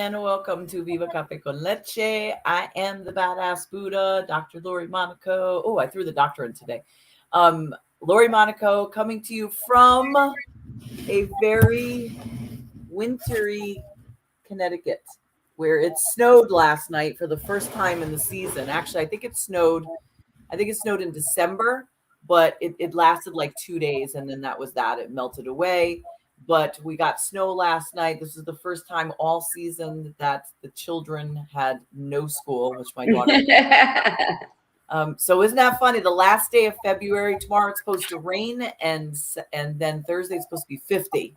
and welcome to Viva Cafe con Leche. I am the badass Buddha, Dr. Lori Monaco. Oh, I threw the doctor in today. Lori Monaco coming to you from a very wintry Connecticut, where it snowed last night for the first time in the season. Actually, I think it snowed in December, but it lasted like 2 days, and then that was that. It melted away. But we got snow last night. This is the first time all season that the children had no school, which my daughter. So isn't that funny? The last day of February, tomorrow it's supposed to rain, and then Thursday it's supposed to be 50.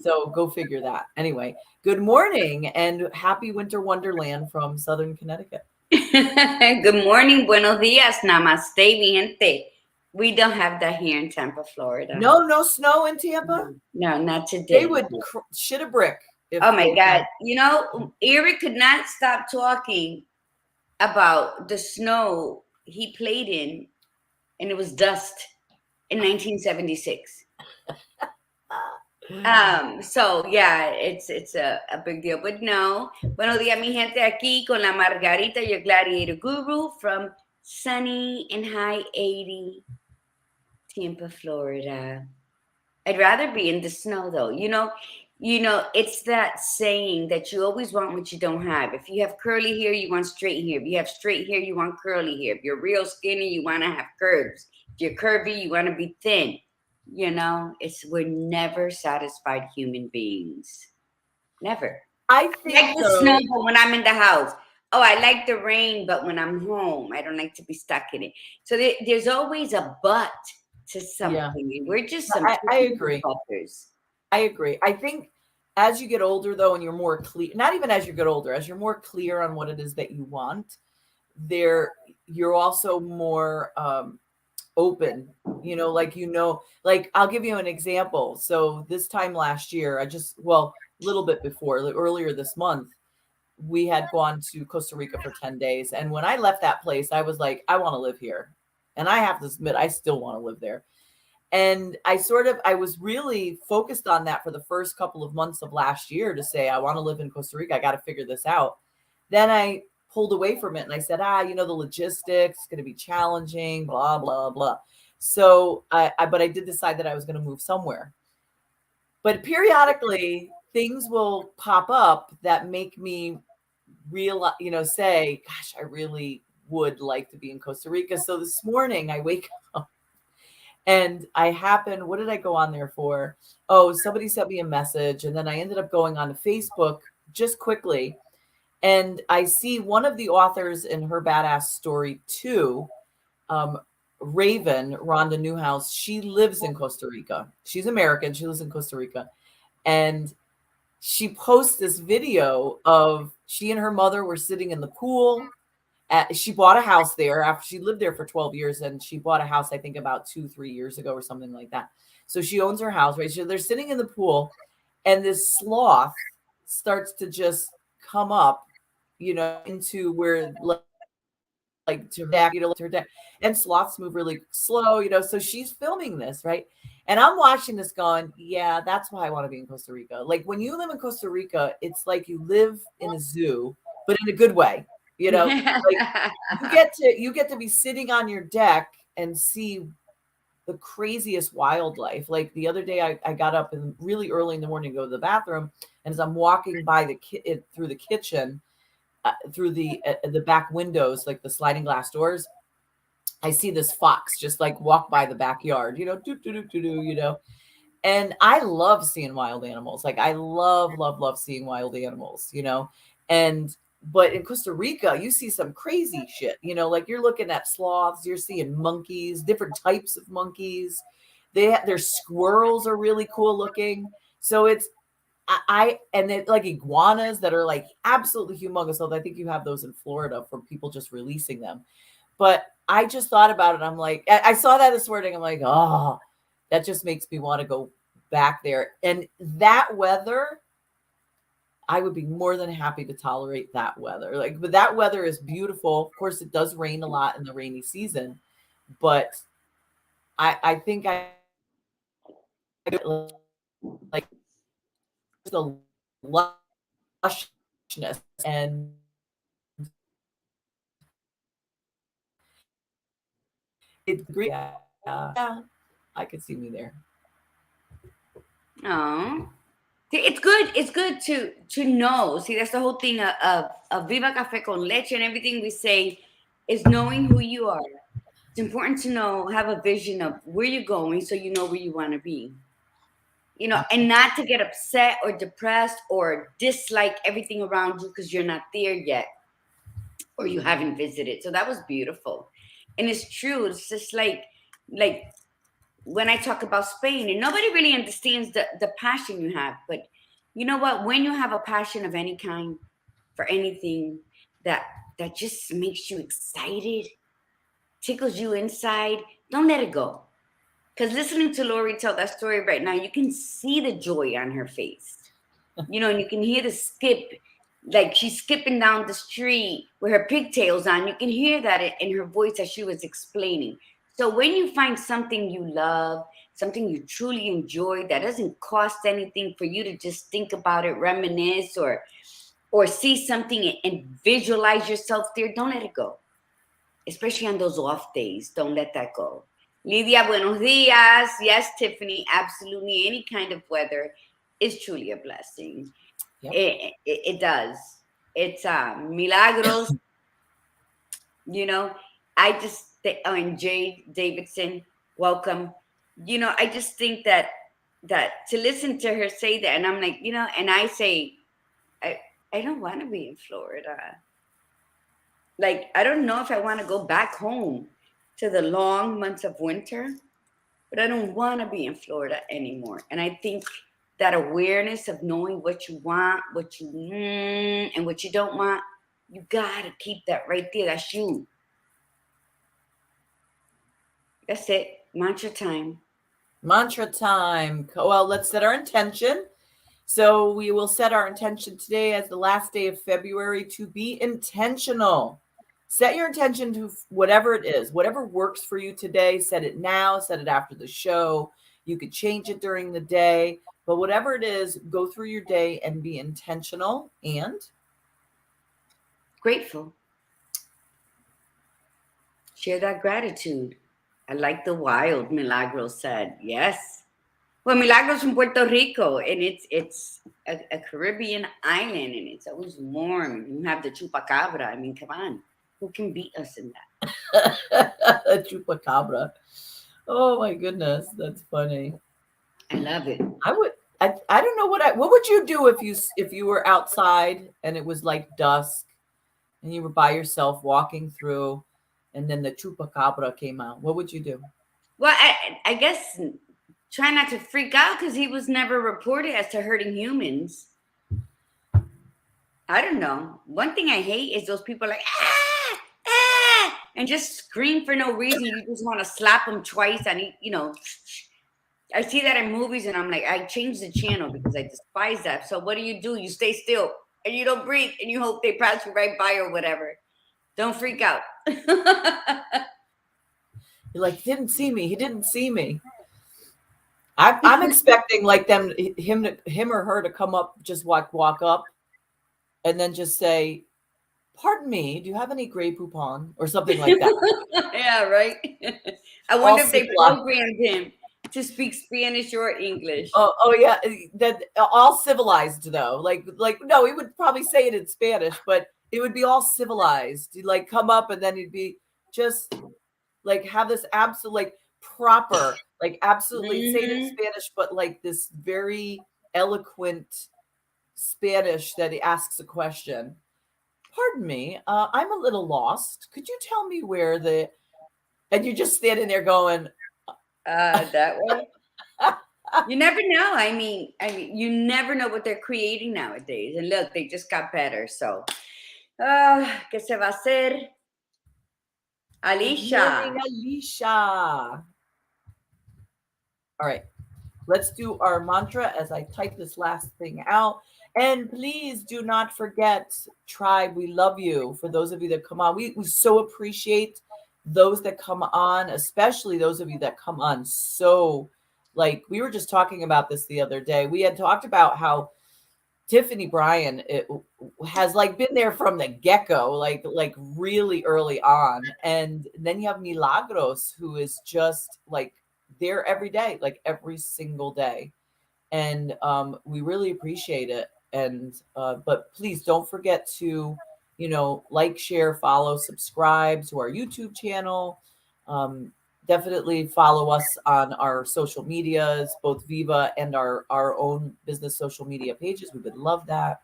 So go figure that. Anyway, good morning and happy winter wonderland from Southern Connecticut. Good morning, buenos días, namaste, mi gente. We don't have that here in Tampa, Florida. No snow in Tampa? No, not today. They would shit a brick. Oh my God. You know, Eric could not stop talking about the snow he played in, and it was dust in 1976. So yeah, it's a big deal. But no, buenos días, mi gente, aquí con la Margarita, your gladiator guru from sunny and high 80 Tampa, Florida. I'd rather be in the snow though. You know, it's that saying that you always want what you don't have. If you have curly hair, you want straight hair. If you have straight hair, you want curly hair. If you're real skinny, you want to have curves. If you're curvy, you want to be thin. You know, we're never satisfied human beings. Never. I think like the snow, but when I'm in the house. Oh, I like the rain, but when I'm home, I don't like to be stuck in it. So there's always a but to something. Yeah. We're just some. I agree. Fuckers. I agree. I think as you get older, though, and you're more clear, not even as you get older, as you're more clear on what it is that you want, you're also more open, like I'll give you an example. So this time last year, a little bit before, earlier this month, we had gone to Costa Rica for 10 days. And when I left that place, I was like, I want to live here. And I have to admit, I still want to live there. And I was really focused on that for the first couple of months of last year to say, I want to live in Costa Rica. I got to figure this out. Then I pulled away from it and I said, the logistics is going to be challenging, blah, blah, blah. So but I did decide that I was going to move somewhere. But periodically things will pop up that make me realize, say, gosh, I really would like to be in Costa Rica. So this morning I wake up and what did I go on there for? Oh, somebody sent me a message. And then I ended up going on to Facebook just quickly. And I see one of the authors in her badass story too, Raven, Rhonda Newhouse. She lives in Costa Rica. She's American. She lives in Costa Rica. And she posts this video of she and her mother were sitting in the pool. She bought a house there after she lived there for 12 years. And she bought a house, I think about 2-3 years ago or something like that. So she owns her house, right? So they're sitting in the pool and this sloth starts to just come up, into where like to deck, her deck, and sloths move really slow, so she's filming this, right? And I'm watching this going, yeah, that's why I want to be in Costa Rica. Like when you live in Costa Rica, it's like you live in a zoo, but in a good way, like you get to be sitting on your deck and see the craziest wildlife. Like the other day I got up and really early in the morning to go to the bathroom, and as I'm walking by through the kitchen, through the back windows, like the sliding glass doors, I see this fox just like walk by the backyard, and I love seeing wild animals. Like I love seeing wild animals, but in Costa Rica, you see some crazy shit, like you're looking at sloths, you're seeing monkeys, different types of monkeys. Their squirrels are really cool looking. So it's, and then like iguanas that are like absolutely humongous. So I think you have those in Florida from people just releasing them. But I just thought about it. I'm like, I saw that this morning. I'm like, oh, that just makes me want to go back there. And that weather, I would be more than happy to tolerate that weather. Like, but that weather is beautiful. Of course, it does rain a lot in the rainy season, but I think I like the lushness and it's great. Yeah, I could see me there. Oh, it's good. It's good to know. See, that's the whole thing of Viva Café con Leche and everything we say is knowing who you are. It's important to know, have a vision of where you're going so you know where you want to be. You know, and not to get upset or depressed or dislike everything around you because you're not there yet or you haven't visited. So that was beautiful. And it's true. It's just like when I talk about Spain, and nobody really understands the passion you have. But you know what? When you have a passion of any kind for anything that that just makes you excited, tickles you inside, don't let it go. Because listening to Lori tell that story right now, you can see the joy on her face. You know, and you can hear the skip, like she's skipping down the street with her pigtails on. You can hear that in her voice as she was explaining. So when you find something you love, something you truly enjoy that doesn't cost anything for you to just think about it, reminisce, or see something and visualize yourself there, don't let it go. Especially on those off days, don't let that go. Lydia, buenos dias. Yes, Tiffany, absolutely. Any kind of weather is truly a blessing. Yep. It does. It's milagros. You know, I just and Jay Davidson, welcome. You know, I just think that to listen to her say that, and I'm like, you know, and I say, I don't want to be in Florida. Like, I don't know if I want to go back home to the long months of winter, but I don't want to be in Florida anymore. And I think that awareness of knowing what you want, what you and what you don't want, you got to keep that right there. That's you. That's it. Mantra time. Mantra time. Well, let's set our intention. So we will set our intention today as the last day of February to be intentional. Set your intention to whatever it is, whatever works for you today. Set it now, set it after the show. You could change it during the day, but whatever it is, go through your day and be intentional and grateful. Share that gratitude. I like the wild, Milagros said. Yes. Well, Milagros from Puerto Rico, and it's a Caribbean island, and it's always warm. You have the chupacabra. I mean, come on. Who can beat us in that? Chupacabra. Oh my goodness, that's funny. I love it. I don't know what would you do if you were outside and it was like dusk and you were by yourself walking through and then the chupacabra came out? What would you do? Well, I guess try not to freak out because he was never reported as to hurting humans. I don't know. One thing I hate is those people like, and just scream for no reason. You just want to slap them twice. And, you know, I see that in movies and I'm like, I changed the channel because I despise that. So what do? You stay still and you don't breathe and you hope they pass you right by or whatever. Don't freak out. You're like, he didn't see me. I'm expecting like him or her to come up, just walk up and then just say, pardon me, do you have any Grey Poupon or something like that? Yeah, right. I wonder if they programmed him to speak Spanish or English. Oh yeah, that all civilized though. Like no, he would probably say it in Spanish, but it would be all civilized. He'd like come up and then he'd be just like have this absolute like proper, like absolutely say it in Spanish, but like this very eloquent Spanish that he asks a question. Pardon me, I'm a little lost. Could you tell me where the? And you're just standing there going, that way. You never know. I mean, you never know what they're creating nowadays. And look, they just got better. So, ¿qué se va a hacer? Alicia. All right. Let's do our mantra as I type this last thing out. And please do not forget, tribe, we love you. For those of you that come on, we so appreciate those that come on, especially those of you that come on. So, like, we were just talking about this the other day. We had talked about how Tiffany Bryan has like been there from the get-go, like really early on. And then you have Milagros, who is just like there every day, like every single day. And we really appreciate it. And but please don't forget to, like, share, follow, subscribe to our YouTube channel. Definitely follow us on our social medias, both Viva and our own business social media pages. We would love that.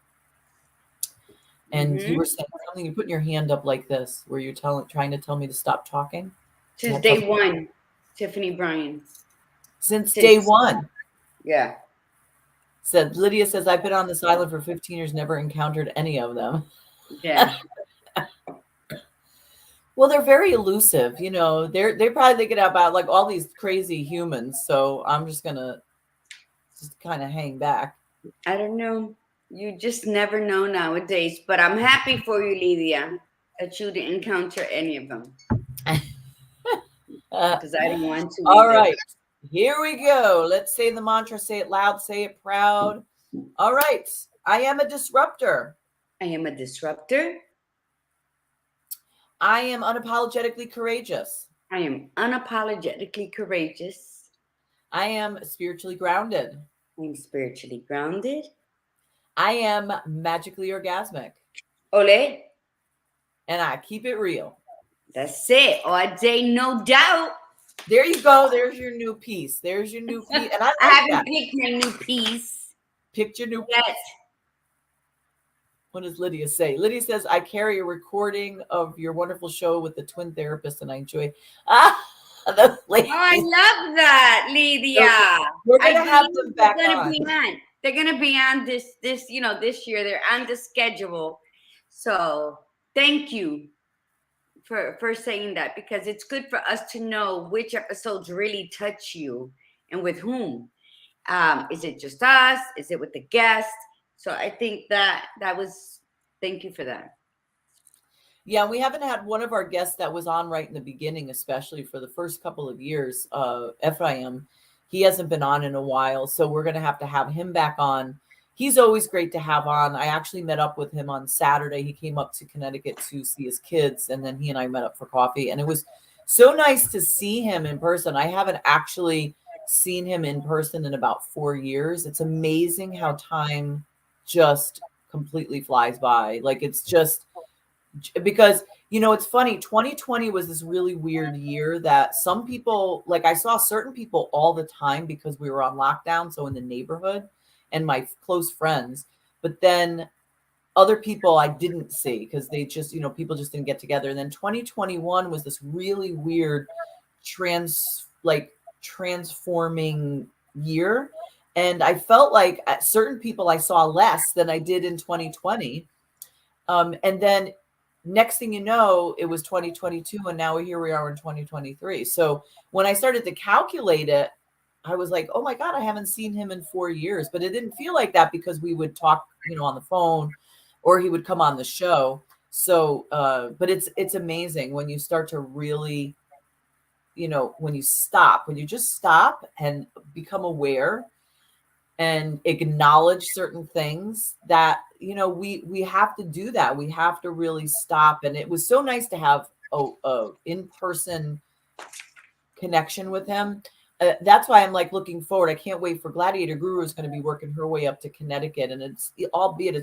And you were saying something, you're putting your hand up like this, where you're trying to tell me to stop talking? Since day one, Tiffany Bryan. Since day one. Yeah. Lydia says, I've been on this island for 15 years, never encountered any of them. Yeah. Well, they're very elusive, they're probably thinking about like all these crazy humans. So I'm just gonna kind of hang back. I don't know. You just never know nowadays. But I'm happy for you, Lydia, that you didn't encounter any of them. Because I don't want to. All right. Here we go. Let's say the mantra. Say it loud. Say it proud. All right. I am a disruptor. I am a disruptor. I am unapologetically courageous. I am unapologetically courageous. I am spiritually grounded. I'm spiritually grounded. I am magically orgasmic. Ole. And I keep it real. That's it. All day, no doubt. There you go. There's your new piece. There's your new piece. And I haven't picked my new piece. Picked your new piece. What does Lydia say? Lydia says, I carry a recording of your wonderful show with the twin therapist, and I enjoy. The ladies. Oh, I love that, Lydia. So we're gonna have them back on. They're gonna be on this this year. They're on the schedule. So thank you for saying that, because it's good for us to know which episodes really touch you and with whom. Is it just us? Is it with the guest? So I think that was, thank you for that. Yeah, we haven't had one of our guests that was on right in the beginning, especially for the first couple of years. Ephraim, he hasn't been on in a while, so we're going to have him back on. He's always great to have on. I actually met up with him on Saturday. He came up to Connecticut to see his kids, and then he and I met up for coffee. And it was so nice to see him in person. I haven't actually seen him in person in about 4 years. It's amazing how time just completely flies by. Like, it's just because, it's funny. 2020 was this really weird year that some people, like I saw certain people all the time because we were on lockdown. So in the neighborhood and my close friends, but then other people I didn't see because they just, people just didn't get together. And then 2021 was this really weird transforming year. And I felt like at certain people I saw less than I did in 2020. And then next thing you know, it was 2022, and now here we are in 2023. So when I started to calculate it, I was like, oh my God, I haven't seen him in 4 years. But it didn't feel like that because we would talk, on the phone, or he would come on the show. So, but it's amazing when you start to really, when you just stop and become aware and acknowledge certain things that, we have to do that. We have to really stop. And it was so nice to have a in-person connection with him. That's why I'm like looking forward. I can't wait for Gladiator Guru is going to be working her way up to Connecticut. And it's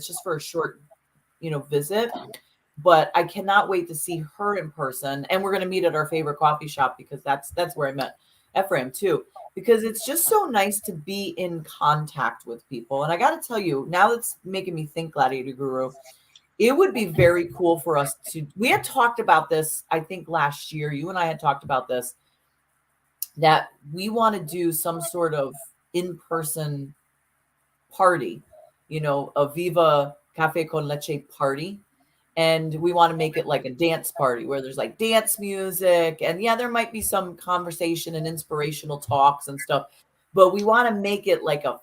just for a short, visit, but I cannot wait to see her in person. And we're going to meet at our favorite coffee shop, because that's where I met Ephraim too. Because it's just so nice to be in contact with people. And I got to tell you, now that's making me think, Gladiator Guru, it would be very cool for us we had talked about this, I think last year, you and I had talked about this, that we want to do some sort of in-person party, a Viva Café con Leche party. And we want to make it like a dance party where there's like dance music, and yeah, there might be some conversation and inspirational talks and stuff, but we want to make it like a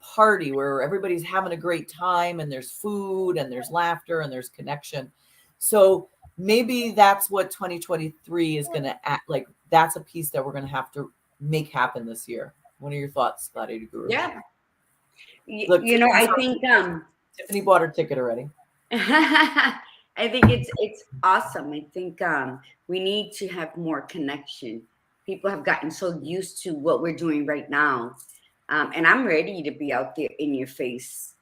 party where everybody's having a great time, and there's food and there's laughter and there's connection. So maybe that's what 2023 is going to act like. That's a piece that we're going to have to make happen this year. What are your thoughts, Gladiator Guru? Yeah. Look, You know, I think Tiffany bought her ticket already. I think it's awesome. I think we need to have more connection. People have gotten so used to what we're doing right now, and I'm ready to be out there in your face.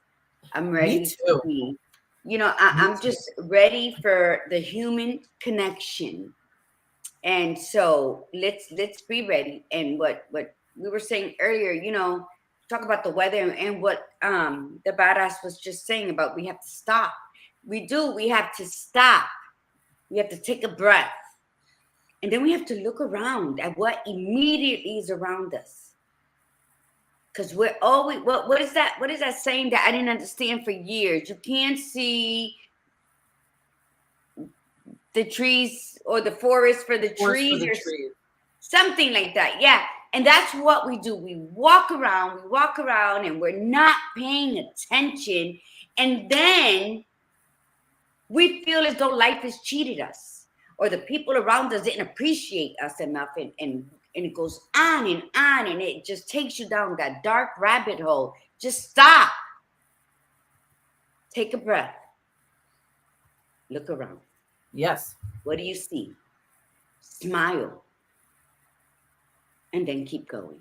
I'm ready Me too. to be, you know, Me I'm too. just ready for the human connection. And so let's be ready. And what we were saying earlier, you know, talk about the weather and what the badass was just saying about we have to stop. We have to stop. We have to take a breath. And then we have to look around at what immediately is around us. Because we're always what is that saying that I didn't understand for years? You can't see the trees or the forest for the Forest for trees the or trees. something like that. Yeah. And that's what we do. We walk around and we're not paying attention. And then we feel as though life has cheated us or the people around us didn't appreciate us enough. And it goes on and it just takes you down that dark rabbit hole. Just stop. Take a breath. Look around. Yes. What do you see? Smile. And then keep going.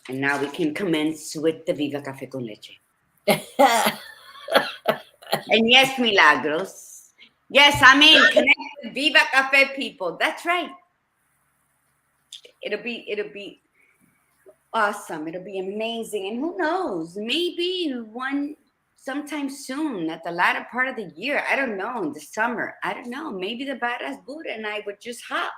And now we can commence with the Viva Café con Leche. And yes, Milagros. Yes, I'm in. Connect with Viva Café people. That's right. It'll be awesome. It'll be amazing. And who knows? Maybe sometime soon at the latter part of the year. I don't know. In the summer. I don't know. Maybe the badass Buddha and I would just hop.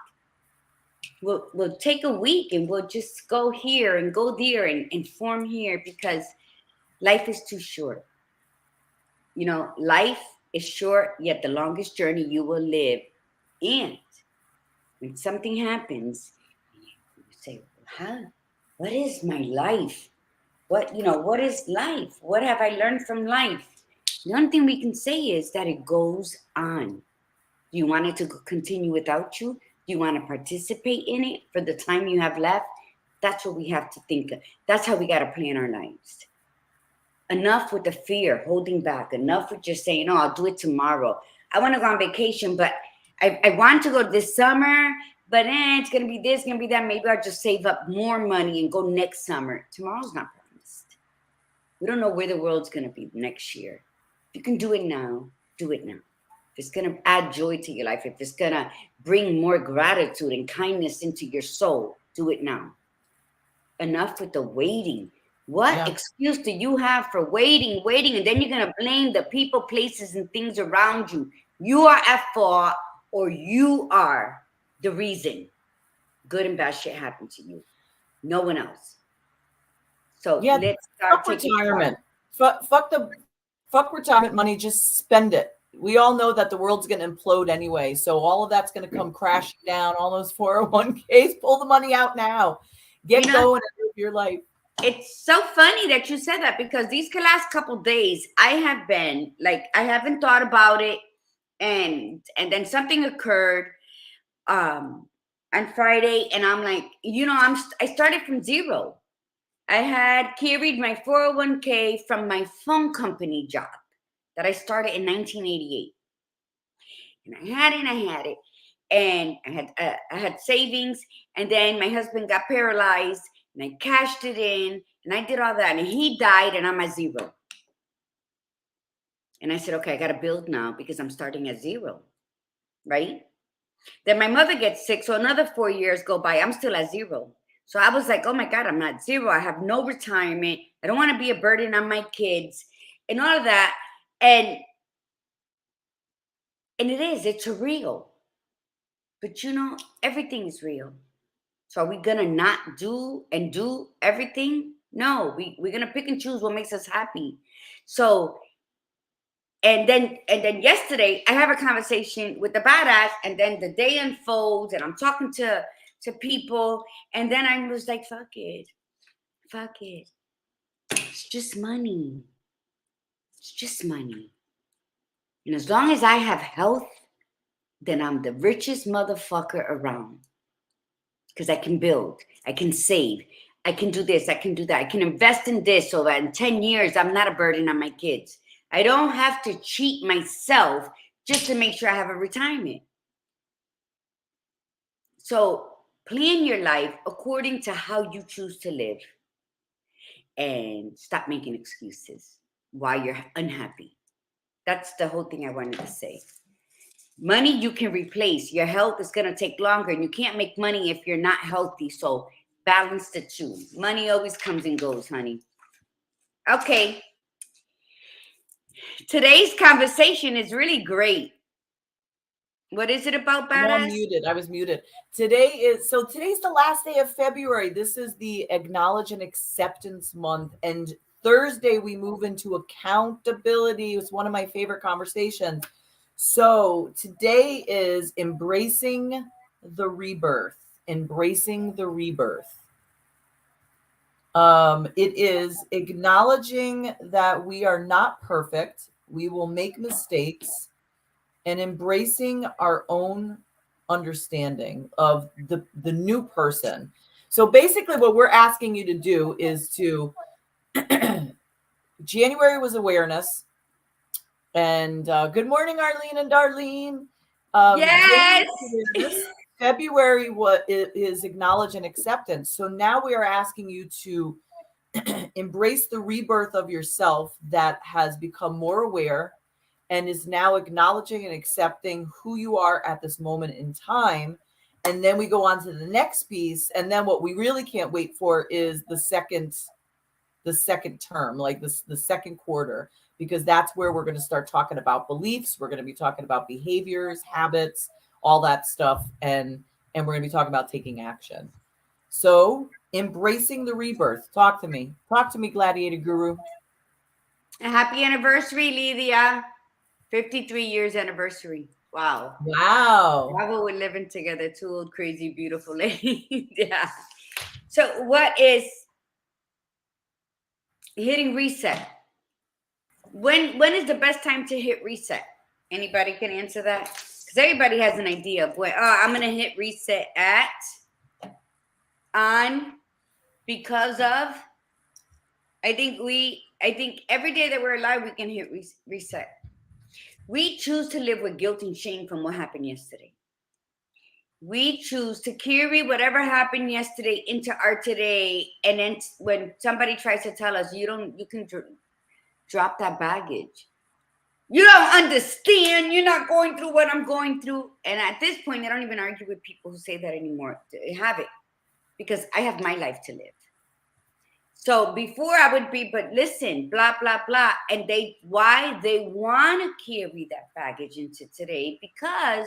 We'll take a week and we'll just go here and go there and form here because life is too short. You know, life is short, yet the longest journey you will live. And when something happens, you say, huh? What is my life? What is life? What have I learned from life? The only thing we can say is that it goes on. Do you want it to continue without you? Do you want to participate in it for the time you have left? That's what we have to think of. That's how we got to plan our lives. Enough with the fear, holding back. Enough with just saying, oh, I'll do it tomorrow. I want to go on vacation, but I want to go this summer, but it's going to be this, going to be that. Maybe I'll just save up more money and go next summer. Tomorrow's not promised. We don't know where the world's going to be next year. If you can do it now, do it now. If it's going to add joy to your life, if it's going to bring more gratitude and kindness into your soul, do it now. Enough with the waiting. What excuse do you have for waiting? And then you're going to blame the people, places, and things around you. You are at fault or you are the reason good and bad shit happened to you. No one else. So let's start taking retirement. Fuck retirement money. Just spend it. We all know that the world's going to implode anyway. So all of that's going to come crashing down. All those 401ks, pull the money out now. Get going and live your life. It's so funny that you said that because these last couple days I have been like, I haven't thought about it. And then something occurred on Friday and I'm like, I started from zero. I had carried my 401k from my phone company job that I started in 1988. And I had it. And I had savings. And then my husband got paralyzed and I cashed it in and I did all that. And he died and I'm at zero. And I said, okay, I got to build now because I'm starting at zero. Right? Then my mother gets sick. So another 4 years go by. I'm still at zero. So I was like, oh my God, I'm at zero. I have no retirement. I don't want to be a burden on my kids and all of that. And it's real. But everything is real. So are we going to not do everything? No, we're going to pick and choose what makes us happy. So, and then yesterday I have a conversation with the badass and then the day unfolds and I'm talking to people. And then I was like, fuck it. It's just money. And as long as I have health, then I'm the richest motherfucker around. Because I can build, I can save, I can do this, I can do that. I can invest in this so that in 10 years, I'm not a burden on my kids. I don't have to cheat myself just to make sure I have a retirement. So plan your life according to how you choose to live and stop making excuses why you're unhappy. That's the whole thing I wanted to say. Money you can replace. Your health is going to take longer, and you can't make money if you're not healthy. So balance the two. Money always comes and goes, honey. Okay. Today's conversation is really great. What is it about, Badass? I was muted. Today's the last day of February. This is the Acknowledge and Acceptance Month. And Thursday, we move into accountability. It's one of my favorite conversations. So today is embracing the rebirth. Embracing the rebirth. It is acknowledging that we are not perfect. We will make mistakes, and embracing our own understanding of the new person. So basically what we're asking you to do is to January was awareness. And good morning, Arlene and Darlene. Yes. February is acknowledge and acceptance. So now we are asking you to embrace the rebirth of yourself that has become more aware and is now acknowledging and accepting who you are at this moment in time. And then we go on to the next piece. And then what we really can't wait for is the second term, like the second quarter, because that's where we're going to start talking about beliefs. We're going to be talking about behaviors, habits, all that stuff. And we're going to be talking about taking action. So embracing the rebirth. Talk to me, Gladiator Guru. A happy anniversary, Lydia. 53 years anniversary. Wow. Bravo, we're living together. Two old, crazy, beautiful ladies. Yeah. So what is hitting reset? When is the best time to hit reset? Anybody can answer that? Because everybody has an idea of when, I'm going to hit reset because of, I think every day that we're alive, we can hit reset. We choose to live with guilt and shame from what happened yesterday. We choose to carry whatever happened yesterday into our today. And then when somebody tries to tell us, you can drop that baggage. You don't understand. You're not going through what I'm going through. And at this point, I don't even argue with people who say that anymore. I have it because I have my life to live. So before I would be, but listen, blah, blah, blah. And why they want to carry that baggage into today? Because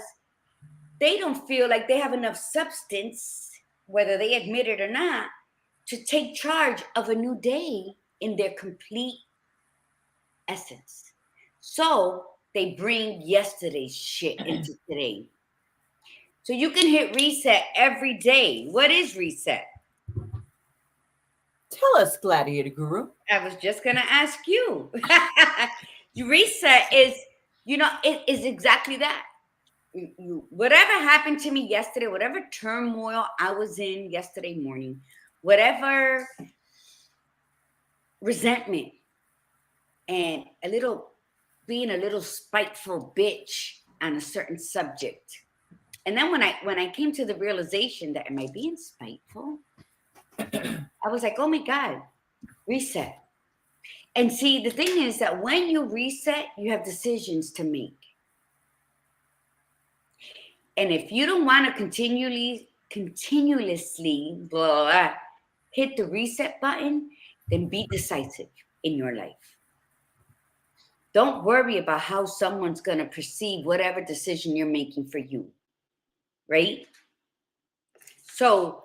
they don't feel like they have enough substance, whether they admit it or not, to take charge of a new day in their complete essence. So they bring yesterday's shit into today. So you can hit reset every day. What is reset? Tell us, Gladiator Guru. I was just going to ask you. Reset is, it is exactly that. Whatever happened to me yesterday, whatever turmoil I was in yesterday morning, whatever resentment and being a little spiteful bitch on a certain subject. And then when I came to the realization that am I being spiteful? I was like, oh my God, reset. And see, the thing is that when you reset, you have decisions to make. And if you don't want to continuously hit the reset button, then be decisive in your life. Don't worry about how someone's going to perceive whatever decision you're making for you, right? So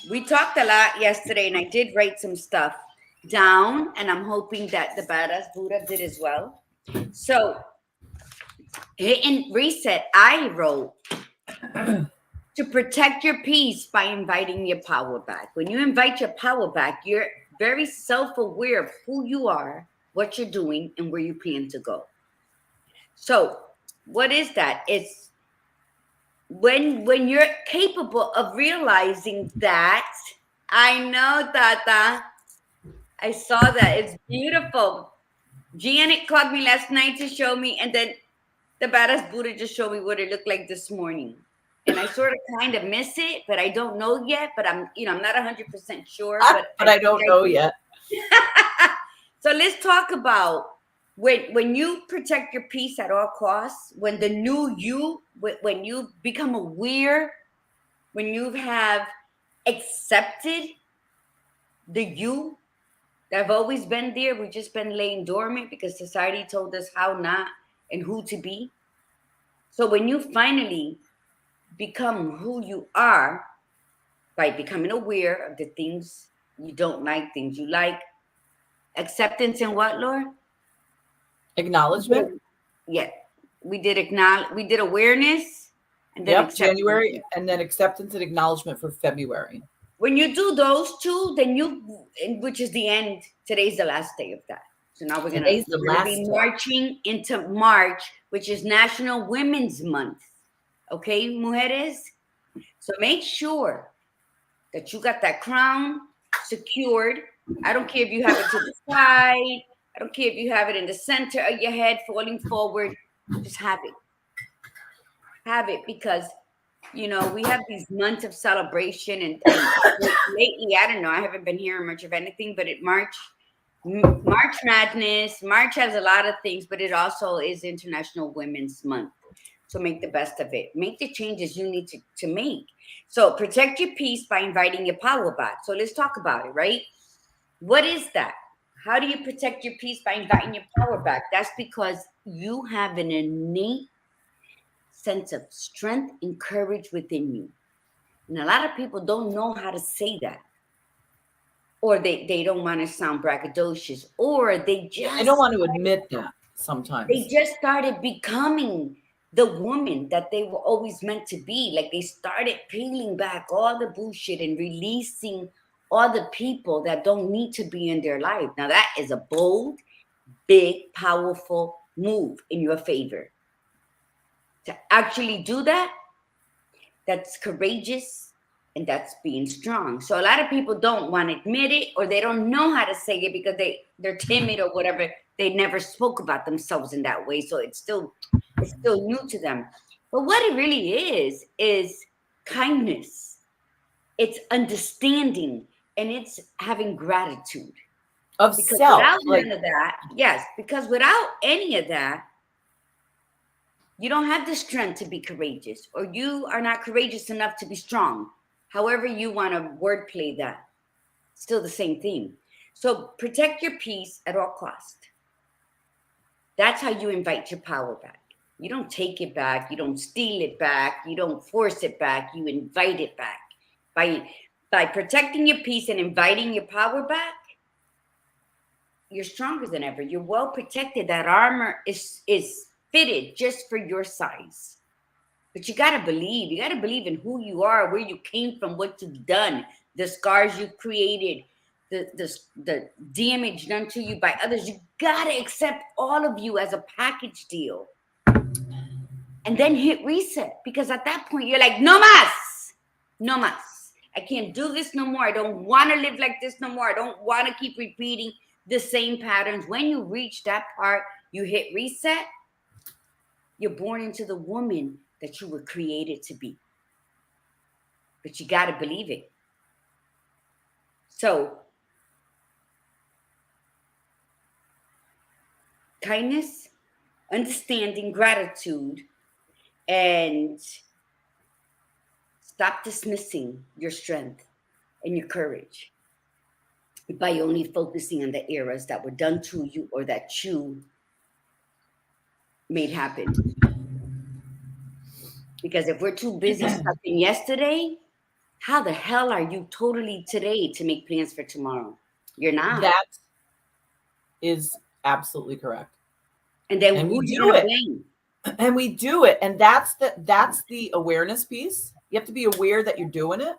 we talked a lot yesterday, and I did write some stuff down, and I'm hoping that the Badass Buddha did as well. So in reset, I wrote to protect your peace by inviting your power back. When you invite your power back, you're very self-aware of who you are, what you're doing, and where you plan to go. So what is that? It's when you're capable of realizing that, I know, Tata. I saw that. It's beautiful. Janet called me last night to show me, and then the badass Buddha just showed me what it looked like this morning. And I sort of kind of miss it, but I don't know yet. But I'm not 100% sure. But I don't know yet. So let's talk about when you protect your peace at all costs, when the new you, when you become aware, when you have accepted the you that have always been there, we've just been laying dormant because society told us how not and who to be. So when you finally become who you are by becoming aware of the things you don't like, things you like, acceptance and what, Lord? Acknowledgement. Yeah, we did awareness, and then January, and then acceptance and acknowledgement for February. When you do those two, then which is the end. Today's the last day of that. So now we're gonna be marching into March, which is National Women's Month. Okay, mujeres. So make sure that you got that crown secured. I don't care if you have it to the side. I don't care if you have it in the center of your head, falling forward. Just have it. Have it, because, we have these months of celebration. And lately, I don't know, I haven't been hearing much of anything, but March Madness. March has a lot of things, but it also is International Women's Month. So make the best of it. Make the changes you need to make. So protect your peace by inviting your power back. So let's talk about it, right? What is that? How do you protect your peace by inviting your power back? That's because you have an innate sense of strength and courage within you. And a lot of people don't know how to say that. Or they don't want to sound braggadocious. Or they don't want to admit that sometimes. They just started becoming the woman that they were always meant to be. Like, they started peeling back all the bullshit and releasing all the people that don't need to be in their life. Now, that is a bold, big, powerful move in your favor. To actually do that, that's courageous, and that's being strong. So a lot of people don't want to admit it, or they don't know how to say it because they're timid or whatever. They never spoke about themselves in that way. So it's still new to them. But what it really is kindness. It's understanding, and it's having gratitude. Of because self. Without none of that, yes, because without any of that, you don't have the strength to be courageous, or you are not courageous enough to be strong. However you want to wordplay that, still the same thing. So protect your peace at all costs. That's how you invite your power back. You don't take it back. You don't steal it back. You don't force it back. You invite it back. By protecting your peace and inviting your power back, you're stronger than ever. You're well protected. That armor is fitted just for your size. But you got to believe. You got to believe in who you are, where you came from, what you've done, the scars you created, the damage done to you by others. You got to accept all of you as a package deal. And then hit reset. Because at that point, you're like, no más. No más. I can't do this no more. I don't want to live like this no more. I don't want to keep repeating the same patterns. When you reach that part, you hit reset. You're born into the woman that you were created to be. But you got to believe it. So, kindness, understanding, gratitude, and stop dismissing your strength and your courage by only focusing on the errors that were done to you or that you made happen. Because if we're too busy stuck in yesterday, how the hell are you totally today to make plans for tomorrow? You're not. That is absolutely correct. And then who you gonna blame? And we do it. And that's the awareness piece. You have to be aware that you're doing it.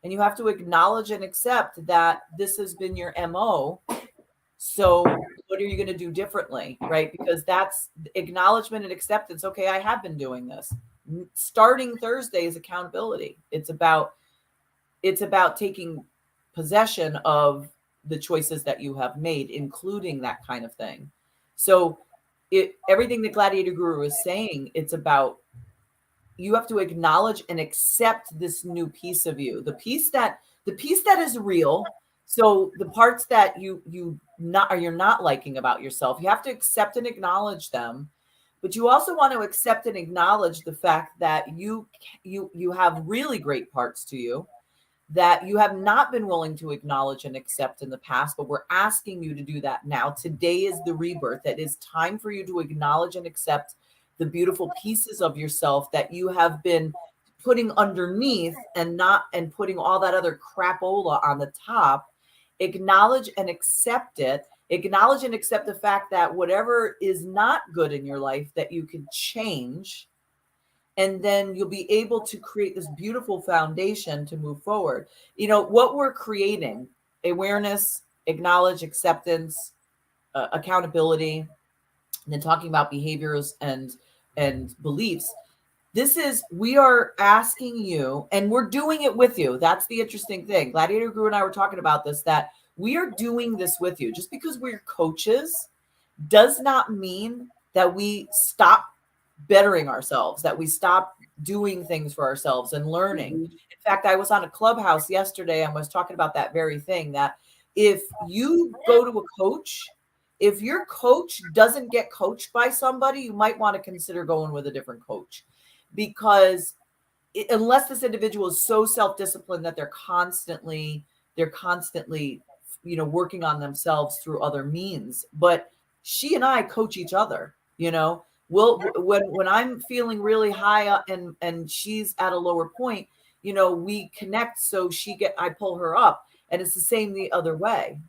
And you have to acknowledge and accept that this has been your MO. So what are you going to do differently, right? Because that's acknowledgement and acceptance. Okay, I have been doing this. Starting Thursday is accountability. It's about taking possession of the choices that you have made, including that kind of thing. So everything that Gladiator Guru is saying, it's about, you have to acknowledge and accept this new piece of you, the piece that is real. So the parts that you're not liking about yourself, you have to accept and acknowledge them. But you also want to accept and acknowledge the fact that you have really great parts to you that you have not been willing to acknowledge and accept in the past, but we're asking you to do that now. Today is the rebirth. It is time for you to acknowledge and accept the beautiful pieces of yourself that you have been putting underneath and putting all that other crapola on the top. Acknowledge and accept it. Acknowledge and accept the fact that whatever is not good in your life, that you can change. And then you'll be able to create this beautiful foundation to move forward. You know, what we're creating: awareness, acknowledge, acceptance, accountability, and then talking about behaviors and beliefs. We are asking you, and we're doing it with you. That's the interesting thing. Gladiator Guru and I were talking about this, that we are doing this with you. Just because we're coaches does not mean that we stop bettering ourselves, that we stop doing things for ourselves and learning. In fact, I was on a Clubhouse yesterday and was talking about that very thing, that if you go to a coach, if your coach doesn't get coached by somebody, you might want to consider going with a different coach, because unless this individual is so self-disciplined that they're constantly, working on themselves through other means. But she and I coach each other, when I'm feeling really high up and she's at a lower point, we connect. So I pull her up, and it's the same the other way.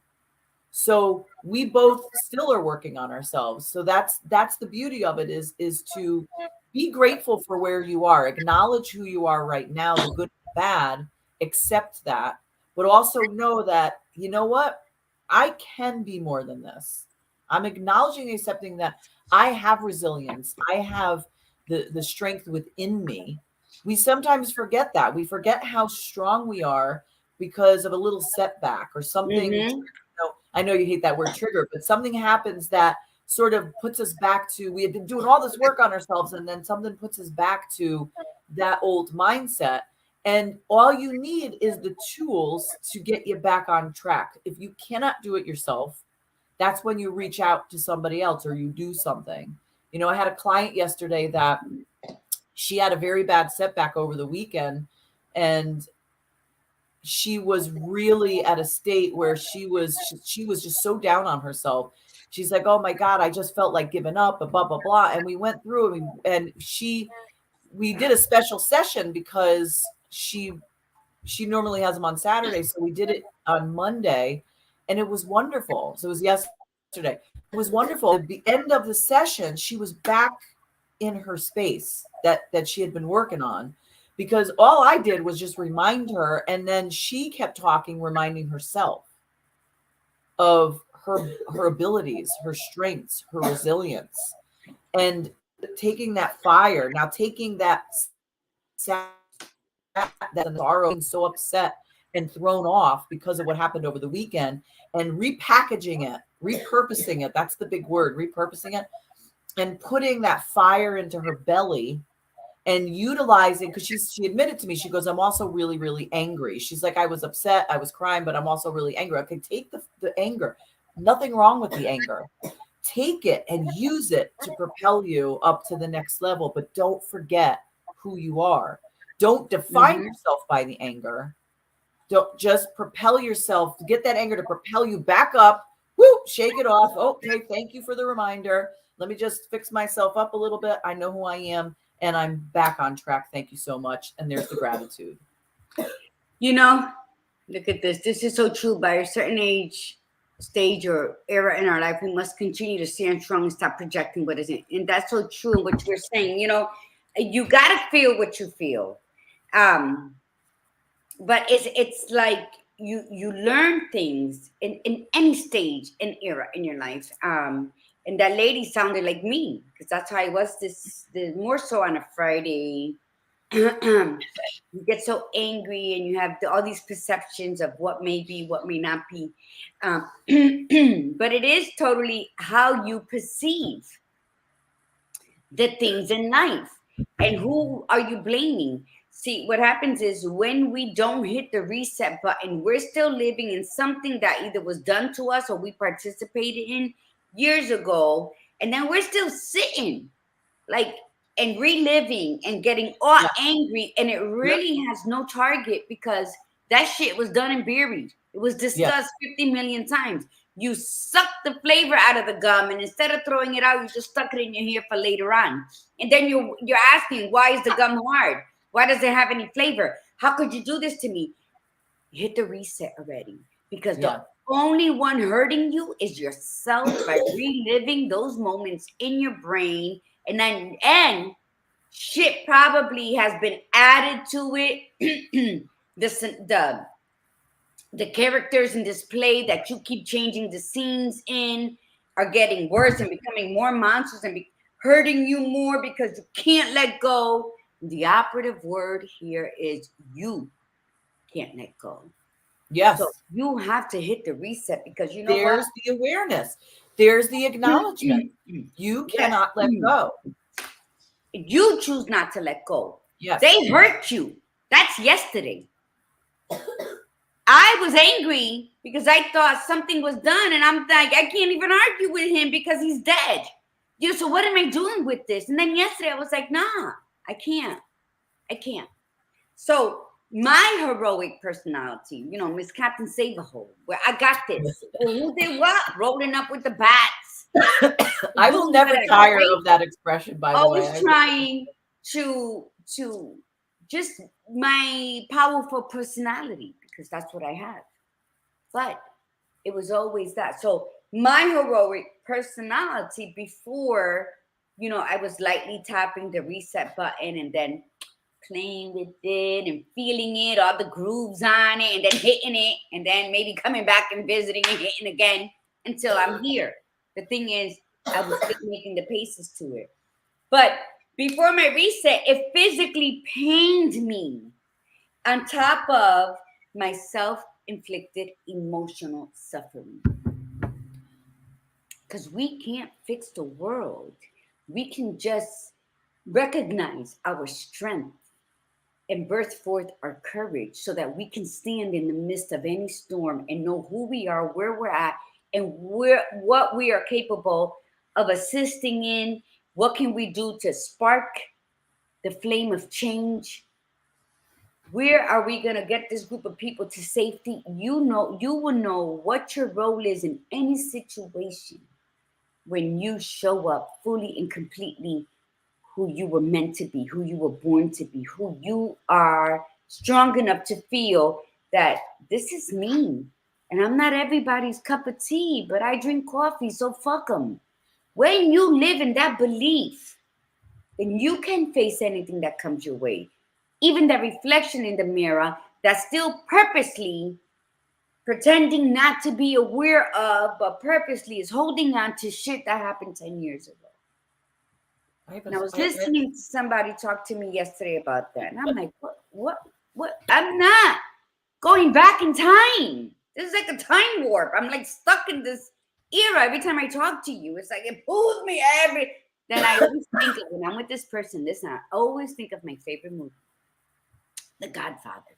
So we both still are working on ourselves. So that's the beauty of it, is to be grateful for where you are, acknowledge who you are right now, the good and the bad, accept that, but also know that, you know what, I can be more than this. I'm acknowledging and accepting that I have resilience. I have the strength within me. We sometimes forget that. We forget how strong we are because of a little setback or something. I know you hate that word trigger, but something happens that sort of puts us back to, we had been doing all this work on ourselves, and then something puts us back to that old mindset. And all you need is the tools to get you back on track. If you cannot do it yourself, that's when you reach out to somebody else or you do something. I had a client yesterday that she had a very bad setback over the weekend, and she was really at a state where she was just so down on herself. She's like, oh my God, I just felt like giving up, blah, blah, blah. And we went through and we did a special session because she normally has them on Saturday. So we did it on Monday, and it was wonderful. So it was yesterday. It was wonderful. At the end of the session, she was back in her space that she had been working on, because all I did was just remind her, and then she kept talking, reminding herself of her abilities, her strengths, her resilience, and taking that fire, now taking that sorrow, being so upset and thrown off because of what happened over the weekend, and repackaging it, repurposing it. That's the big word, repurposing it, and putting that fire into her belly and utilizing, because she admitted to me, she goes, I'm also really, really angry. She's like, I was upset, I was crying, but I'm also really angry. Okay, take the anger. Nothing wrong with the anger. Take it and use it to propel you up to the next level, but don't forget who you are. Don't define yourself by the anger. Don't just propel yourself, get that anger to propel you back up. Woo, shake it off. Okay, thank you for the reminder. Let me just fix myself up a little bit. I know who I am, and I'm back on track. Thank you so much. And there's the gratitude. Look at this. This is so true. By a certain age, stage, or era in our life, we must continue to stand strong and stop projecting what isn't. And that's so true. What you're saying, you got to feel what you feel. But it's like you learn things in any stage and era in your life. And that lady sounded like me because that's how I was more so on a Friday. You get so angry and you have all these perceptions of what may be, what may not be. But it is totally how you perceive the things in life. And who are you blaming? See, what happens is when we don't hit the reset button, we're still living in something that either was done to us or we participated in years ago. And then we're still sitting like and reliving and getting all Yeah. angry. And it Yep. really has no target because that shit was done and buried. It was Yeah. discussed 50 million times. You suck the flavor out of the gum, and instead of throwing it out, you just stuck it in your hair for later on. And then you're asking, why is the gum hard? Why does it have any flavor? How could you do this to me? Hit the reset already, because the Yeah. only one hurting you is yourself by reliving those moments in your brain, and shit probably has been added to it. The characters in this play that you keep changing the scenes in are getting worse and becoming more monsters and hurting you more because you can't let go. The operative word here is you can't let go. Yes. So you have to hit the reset because you know what? There's the awareness. There's the acknowledgement. You cannot let go. You choose not to let go. Yes. They hurt you. That's yesterday. I was angry because I thought something was done, and I'm like, I can't even argue with him because he's dead. So what am I doing with this? And then yesterday I was like, nah, I can't. So my heroic personality, Miss Captain Save-A-Hole, where I got this. Well, who did what? Rolling up with the bats. I will never tire of that expression, by the way. Always trying to just my powerful personality, because that's what I have. But it was always that. So my heroic personality before, I was lightly tapping the reset button and then playing with it and feeling it, all the grooves on it, and then hitting it, and then maybe coming back and visiting and hitting again until I'm here. The thing is, I was still making the paces to it. But before my reset, it physically pained me on top of my self-inflicted emotional suffering. Because we can't fix the world. We can just recognize our strength and birth forth our courage so that we can stand in the midst of any storm and know who we are, where we're at, and what we are capable of assisting in. What can we do to spark the flame of change? Where are we going to get this group of people to safety? You will know what your role is in any situation when you show up fully and completely who you were meant to be, who you were born to be, who you are strong enough to feel that this is me. And I'm not everybody's cup of tea, but I drink coffee, so fuck them. When you live in that belief, then you can face anything that comes your way. Even the reflection in the mirror that's still purposely pretending not to be aware of, but purposely is holding on to shit that happened 10 years ago. And I was listening to somebody talk to me yesterday about that. And I'm like, what? I'm not going back in time. This is like a time warp. I'm like stuck in this era every time I talk to you. It's like it pulls me Then I always think of, when I'm with this person, listen, I always think of my favorite movie, The Godfather,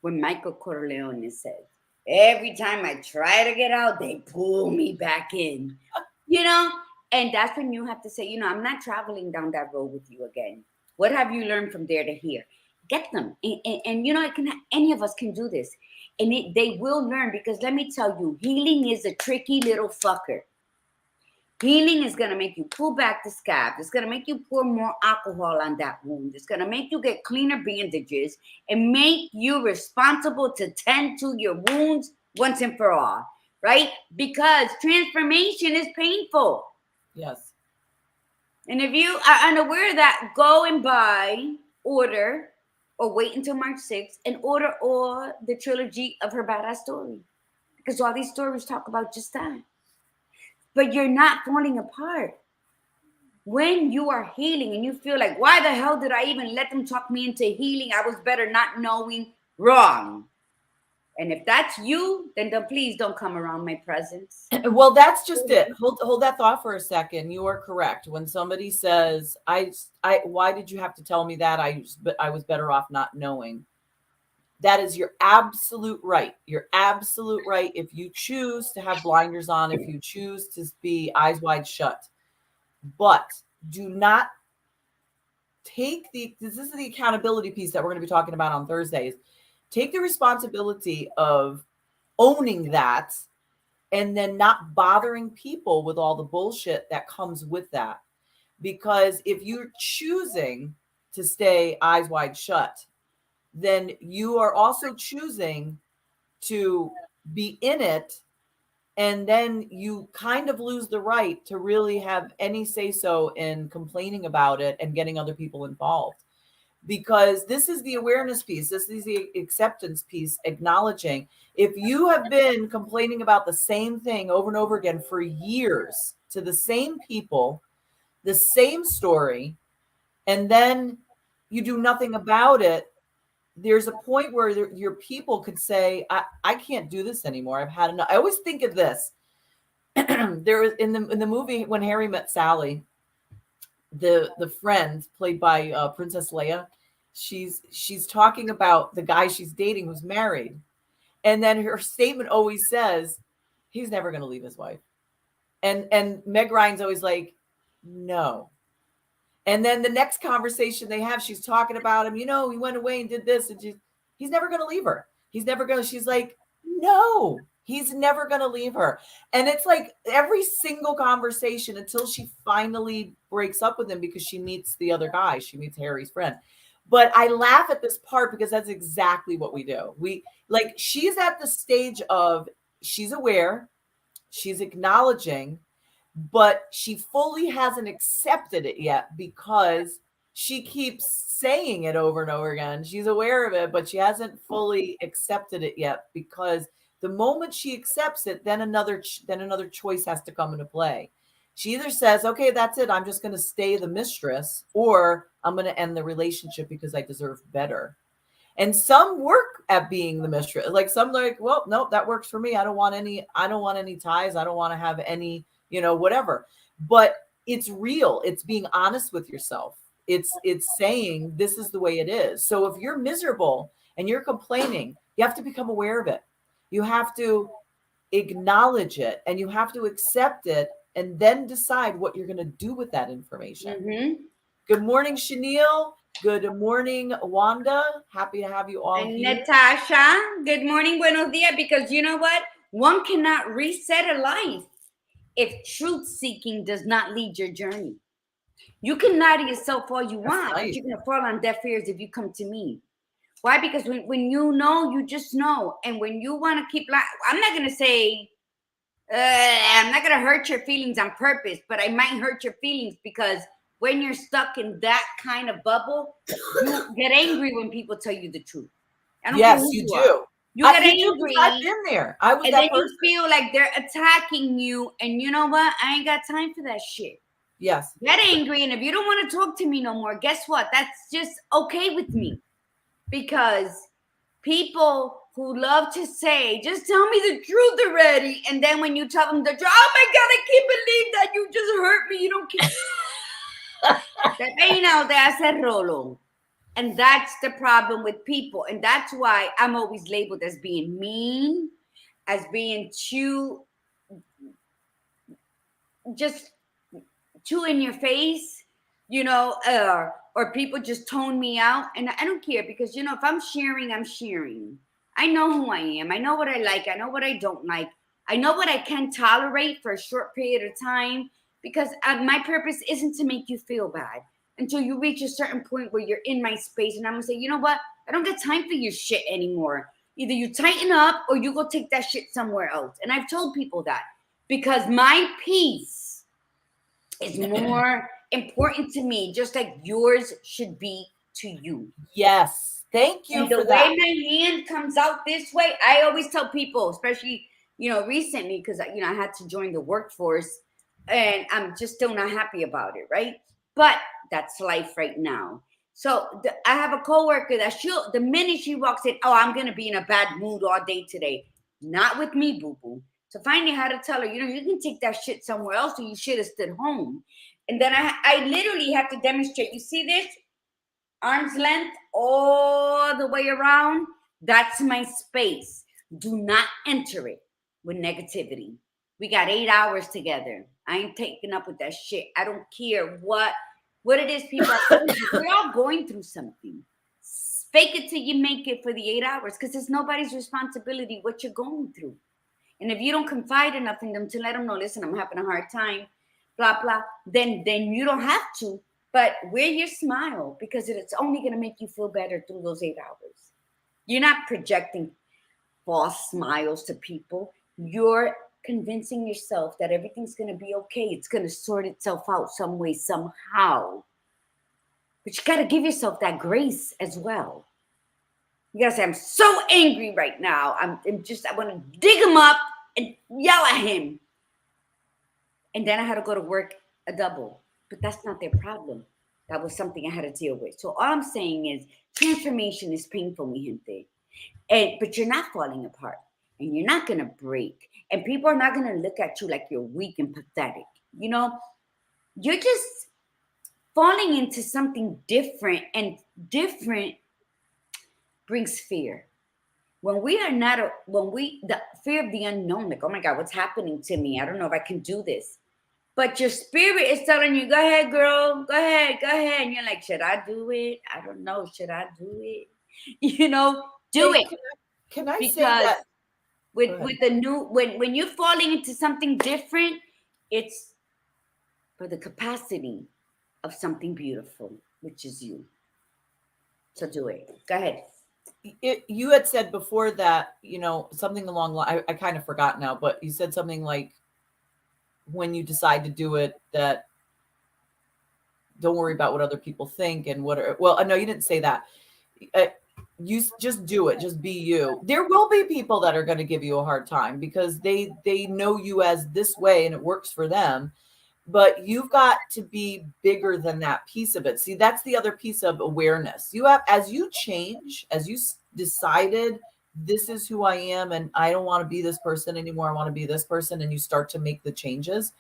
when Michael Corleone says, every time I try to get out, they pull me back in. And that's when you have to say, I'm not traveling down that road with you again. What have you learned from there to here? Get them. And any of us can do this. And they will learn, because let me tell you, healing is a tricky little fucker. Healing is going to make you pull back the scab. It's going to make you pour more alcohol on that wound. It's going to make you get cleaner bandages and make you responsible to tend to your wounds once and for all, right? Because transformation is painful. Yes. And if you are unaware of that, go and order, or wait until March 6th and order all the trilogy of Her Badass Story. Because all these stories talk about just that. but you're not falling apart. When you are healing and you feel like, why the hell did I even let them talk me into healing? I was better not knowing. Wrong. And if that's you, then please don't come around my presence. Well, that's just it. Hold that thought for a second. You are correct. When somebody says, why did you have to tell me that? I was better off not knowing. That is your absolute right. You're absolute right. If you choose to have blinders on, if you choose to be eyes wide shut, but do not this is the accountability piece that we're going to be talking about on Thursdays. Take the responsibility of owning that and then not bothering people with all the bullshit that comes with that. Because if you're choosing to stay eyes wide shut, then you are also choosing to be in it. And then you kind of lose the right to really have any say so in complaining about it and getting other people involved. Because this is the awareness piece. This is the acceptance piece, acknowledging if you have been complaining about the same thing over and over again for years to the same people, the same story, and then you do nothing about it, there's a point where your people could say, I can't do this anymore. I've had enough. I always think of this. There was in the movie When Harry Met Sally, the friend played by Princess Leia, she's talking about the guy she's dating who's married, and then her statement always says, he's never going to leave his wife, and Meg Ryan's always like, no. And then the next conversation they have, she's talking about him, he went away and did this, and he's never going to leave her. She's like, no, he's never going to leave her. And it's like every single conversation until she finally breaks up with him because she meets the other guy. She meets Harry's friend. But I laugh at this part because that's exactly what we do. She's at the stage of she's aware, she's acknowledging, but she fully hasn't accepted it yet because she keeps saying it over and over again. She's aware of it, but she hasn't fully accepted it yet, because the moment she accepts it, then another choice has to come into play. She either says, okay, that's it, I'm just going to stay the mistress, or I'm going to end the relationship because I deserve better. And some work at being the mistress. Like some well, no, that works for me. I don't want any ties. I don't want to have any, whatever. But it's real. It's being honest with yourself. It's saying this is the way it is. So if you're miserable and you're complaining, you have to become aware of it. You have to acknowledge it, and you have to accept it, and then decide what you're going to do with that information. Mm-hmm. Good morning, Chenille. Good morning, Wanda. Happy to have you all and here. Natasha, good morning, buenos dias, because you know what? One cannot reset a life if truth-seeking does not lead your journey. You can lie to yourself all you want, but you're going to fall on deaf ears if you come to me. Why? Because when you know, you just know. And when you want to keep lying, I'm not going to say, I'm not going to hurt your feelings on purpose, but I might hurt your feelings because when you're stuck in that kind of bubble, you get angry when people tell you the truth. I don't care who you do. You get angry. I've been there. I was and that then person. You feel like they're attacking you. And you know what? I ain't got time for that shit. Yes. Get angry. And if you don't want to talk to me no more, guess what? That's just okay with me. Because people who love to say, just tell me the truth already. And then when you tell them the truth, oh my God, I can't believe that you just hurt me. You don't care. That peinado te hace rolo. And that's the problem with people. And that's why I'm always labeled as being mean, as being too in your face, or people just tone me out. And I don't care, because, if I'm sharing, I'm sharing. I know who I am. I know what I like. I know what I don't like. I know what I can tolerate for a short period of time, because my purpose isn't to make you feel bad until you reach a certain point where you're in my space. And I'm going to say, you know what? I don't got time for your shit anymore. Either you tighten up or you go take that shit somewhere else. And I've told people that, because my peace is more important to me, just like yours should be to you. Yes. Thank you and for that. The way my hand comes out this way, I always tell people, especially recently, because I had to join the workforce, and I'm just still not happy about it, right? But that's life right now. So I have a coworker that the minute she walks in, oh, I'm gonna be in a bad mood all day today. Not with me, boo boo. So finally, I had to tell her, you can take that shit somewhere else, or you should have stood home. And then I literally have to demonstrate. You see this? Arm's length all the way around. That's my space. Do not enter it with negativity. We got 8 hours together. I ain't taking up with that shit. I don't care what it is people are going through. We're all going through something. Fake it till you make it for the 8 hours, because it's nobody's responsibility what you're going through. And if you don't confide enough in them to let them know, listen, I'm having a hard time, blah, blah, then you don't have to. But wear your smile, because it's only going to make you feel better through those 8 hours. You're not projecting false smiles to people. You're convincing yourself that everything's going to be okay. It's going to sort itself out some way, somehow. But you got to give yourself that grace as well. You got to say, I'm so angry right now. I want to dig him up and yell at him. And then I had to go to work a double. But that's not their problem. That was something I had to deal with. So all I'm saying is transformation is painful, mi gente. But you're not falling apart. And you're not going to break. And people are not going to look at you like you're weak and pathetic. You're just falling into something different. And different brings fear. When we are not, the fear of the unknown, like, oh my God, what's happening to me? I don't know if I can do this. But your spirit is telling you, go ahead, girl, go ahead. And you're like, should I do it? I don't know. Should I do it? Do it. Can I say that? With the new, when you're falling into something different, it's for the capacity of something beautiful, which is you. So do it. Go ahead. You had said before that, something along, I kind of forgot now, but you said something like, when you decide to do it, that don't worry about what other people think and no, you didn't say that. You just do it. Just be you. There will be people that are going to give you a hard time because they know you as this way and it works for them. But you've got to be bigger than that piece of it. See, that's the other piece of awareness. As you change, as you decided, this is who I am, and I don't want to be this person anymore. I want to be this person. And you start to make the changes.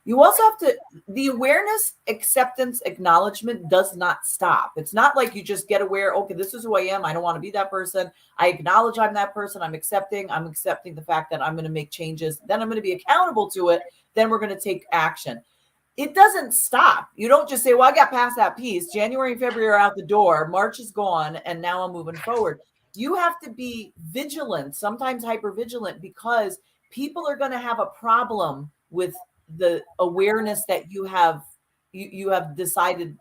You also have to, the awareness, acceptance, acknowledgement does not stop. It's not like you just get aware, okay, this is who I am. I don't want to be that person. I acknowledge I'm that person. I'm accepting the fact that I'm going to make changes. Then I'm going to be accountable to it. Then we're going to take action. It doesn't stop. You don't just say, well, I got past that piece. January and February are out the door. March is gone. And now I'm moving forward. You have to be vigilant, sometimes hypervigilant, because people are going to have a problem with the awareness that you have decided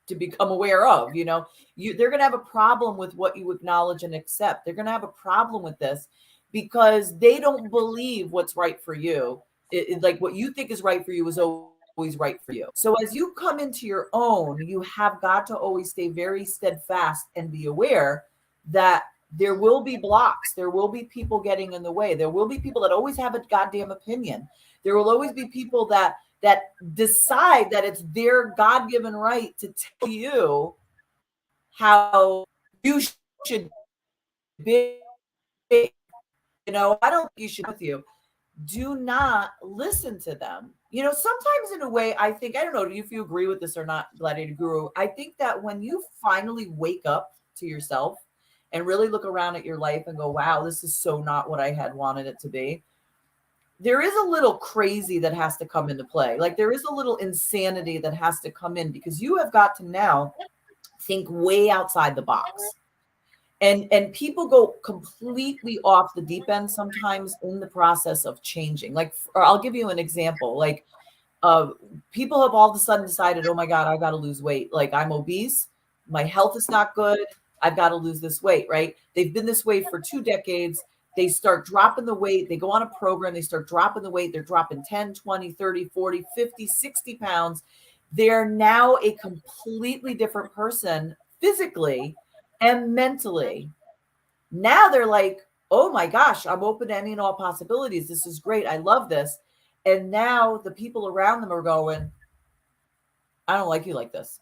to become aware of. They're going to have a problem with what you acknowledge and accept. They're going to have a problem with this because they don't believe what's right for you. Like what you think is right for you is always right for you. So as you come into your own, you have got to always stay very steadfast and be aware that there will be blocks. There will be people getting in the way. There will be people that always have a goddamn opinion. There will always be people that decide that it's their God-given right to tell you how you should be. I don't think you should with you. Do not listen to them. Sometimes in a way, I think, I don't know if you agree with this or not, Gladiator Guru. I think that when you finally wake up to yourself and really look around at your life and go, wow, this is so not what I had wanted it to be. There is a little crazy that has to come into play. Like there is a little insanity that has to come in because you have got to now think way outside the box. And people go completely off the deep end sometimes in the process of changing. Like, or I'll give you an example. Like people have all of a sudden decided, oh my God, I got to lose weight. Like I'm obese. My health is not good. I've got to lose this weight, right? They've been this way for 2 decades. They start dropping the weight. They go on a program. They start dropping the weight. They're dropping 10, 20, 30, 40, 50, 60 pounds. They're now a completely different person physically and mentally. Now they're like, oh my gosh, I'm open to any and all possibilities. This is great. I love this. And now the people around them are going, I don't like you like this.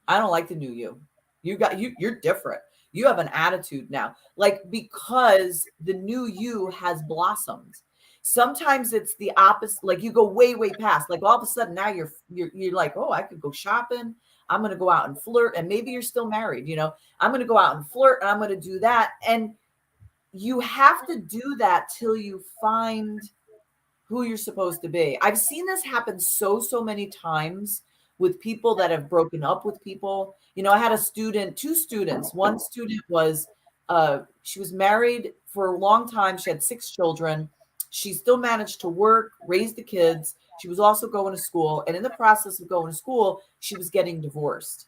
I don't like the new you. You're different. You have an attitude now. Like, because the new you has blossomed. Sometimes it's the opposite. Like, you go way, way past. Like, all of a sudden now you're like, oh, I could go shopping. I'm gonna go out and flirt. And maybe you're still married, you know. I'm gonna go out and flirt and I'm gonna do that. And you have to do that till you find who you're supposed to be. I've seen this happen so many times with people that have broken up with people. You know, I had two students. One student was she was married for a long time. She had 6 children. She still managed to work, raise the kids. She was also going to school, and in the process of going to school, she was getting divorced.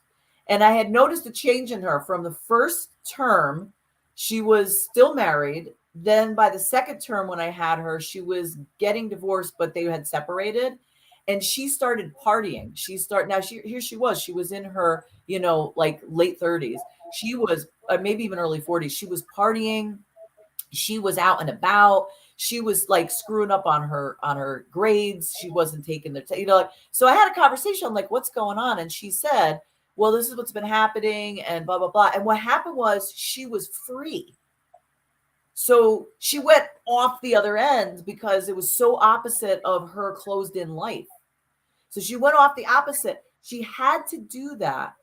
And I had noticed a change in her from the first term. She was still married. Then by the second term, when I had her, she was getting divorced, but they had separated, and she started partying. Here she was in her, you know, like late 30s. She was maybe even early 40s. She was partying. She was out and about. She was like screwing up on her grades. She wasn't taking the, you know, like, so I had a conversation. I'm like, what's going on? And she said, well, this is what's been happening and blah, blah, blah. And what happened was she was free. So she went off the other end because it was so opposite of her closed in life. So she went off the opposite. She had to do that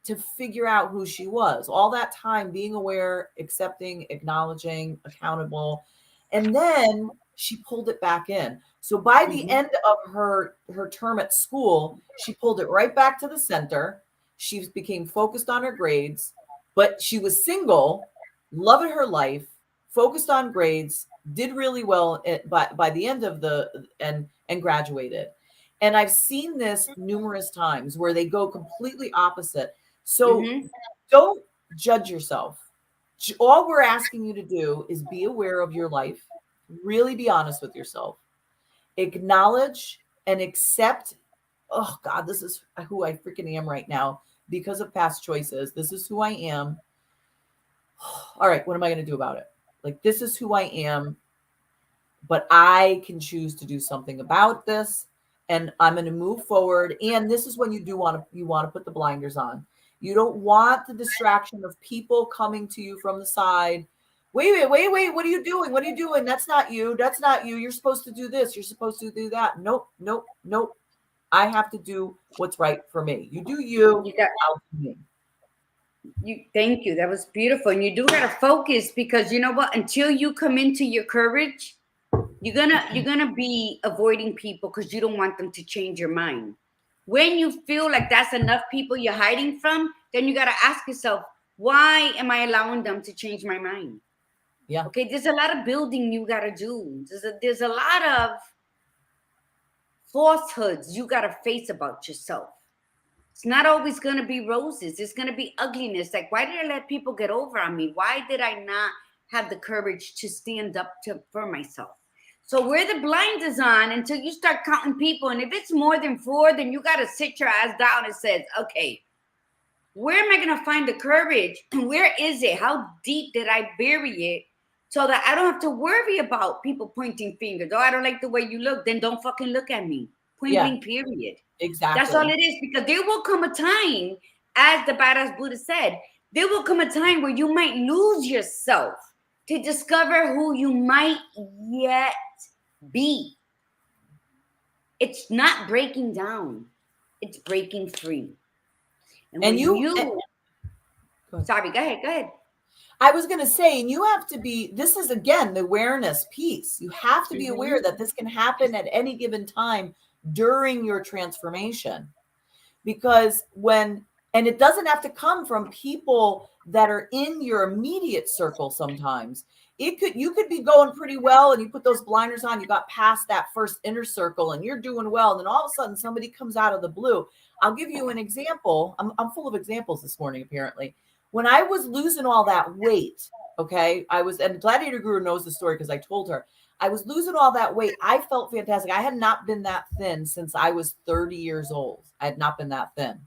to figure out who she was. All that time being aware, accepting, acknowledging, accountable. And then she pulled it back in. So by the end of her term at school, she pulled it right back to the center. She became focused on her grades, but she was single, loving her life, focused on grades, did really well by the end of and graduated. And I've seen this numerous times where they go completely opposite. So don't judge yourself. All we're asking you to do is be aware of your life, really be honest with yourself, acknowledge and accept, oh God, this is who I freaking am right now because of past choices. This is who I am. All right, what am I going to do about it? Like, this is who I am, but I can choose to do something about this, and I'm going to move forward. And this is when you want to put the blinders on. You don't want the distraction of people coming to you from the side. Wait. What are you doing? What are you doing? That's not you. That's not you. You're supposed to do this. You're supposed to do that. Nope. I have to do what's right for me. You do you. I'll do me. Thank you. That was beautiful. And you do gotta focus, because you know what? Until you come into your courage, you're gonna be avoiding people because you don't want them to change your mind. When you feel like that's enough people you're hiding from, then you gotta ask yourself, why am I allowing them to change my mind? Yeah. Okay, there's a lot of building you gotta do. There's a lot of falsehoods you gotta face about yourself. It's not always going to be roses. It's going to be ugliness. Like, why did I let people get over on me? Why did I not have the courage to stand up for myself? So wear the blinders on until you start counting people. And if it's more than 4, then you got to sit your ass down and say, okay, where am I going to find the courage? Where is it? How deep did I bury it so that I don't have to worry about people pointing fingers? Oh, I don't like the way you look. Then don't fucking look at me. Point blank, period. Exactly. That's all it is, because there will come a time, as the badass Buddha said, there will come a time where you might lose yourself to discover who you might yet be. It's not breaking down. It's breaking free. And sorry, go ahead. I was going to say, and you have to be, this is again, the awareness piece. You have to be aware that this can happen at any given time during your transformation, because and it doesn't have to come from people that are in your immediate circle. Sometimes you could be going pretty well and you put those blinders on, you got past that first inner circle and you're doing well, and then all of a sudden somebody comes out of the blue. I'll give you an example. I'm full of examples this morning, apparently. When I was losing all that weight, okay, and Gladiator Guru knows the story because I told her, I was losing all that weight. I felt fantastic. I had not been that thin since I was 30 years old. I had not been that thin.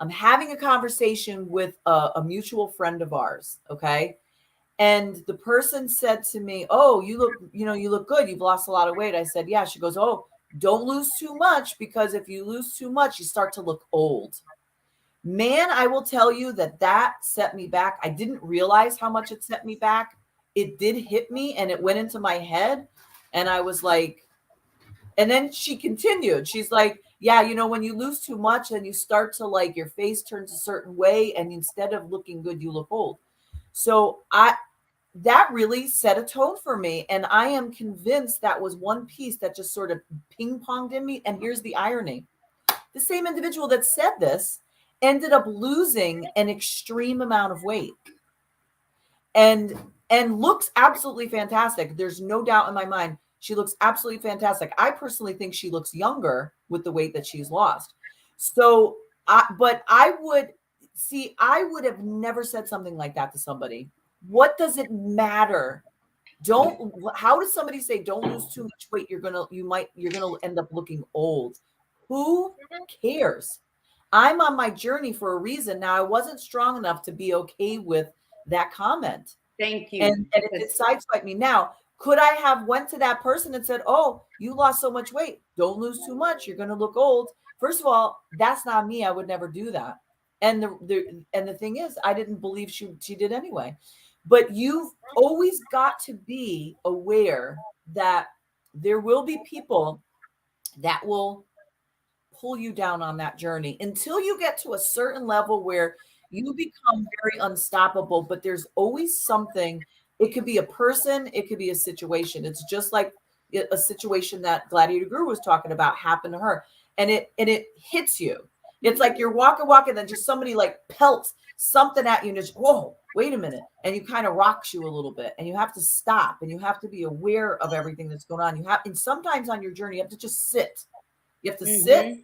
I'm having a conversation with a mutual friend of ours, okay? And the person said to me, "Oh, you look good. You've lost a lot of weight." I said, "Yeah." She goes, "Oh, don't lose too much, because if you lose too much, you start to look old." Man, I will tell you that set me back. I didn't realize how much it set me back. It did hit me and it went into my head. And I was like, and then she continued. She's like, "Yeah, when you lose too much and you start to, like, your face turns a certain way, and instead of looking good, you look old." So that really set a tone for me. And I am convinced that was one piece that just sort of ping ponged in me. And here's the irony. The same individual that said this ended up losing an extreme amount of weight and looks absolutely fantastic. There's no doubt in my mind. She looks absolutely fantastic. I personally think she looks younger with the weight that she's lost. So, but I would have never said something like that to somebody. What does it matter? How does somebody say don't lose too much weight? You're gonna end up looking old. Who cares? I'm on my journey for a reason. Now, I wasn't strong enough to be okay with that comment. Thank you. And it did sideswipe me. Now, could I have went to that person and said, "Oh, you lost so much weight. Don't lose too much. You're going to look old." First of all, that's not me. I would never do that. And the thing is, I didn't believe she did anyway. But you've always got to be aware that there will be people that will pull you down on that journey until you get to a certain level where you become very unstoppable. But there's always something. It could be a person, it could be a situation. It's just like a situation that Gladiator Guru was talking about happened to her, and it hits you. It's like you're walking, then just somebody like pelts something at you, and just, whoa, wait a minute, and you kind of rocks you a little bit, and you have to stop, and you have to be aware of everything that's going on. And sometimes on your journey, you have to just sit. You have to sit,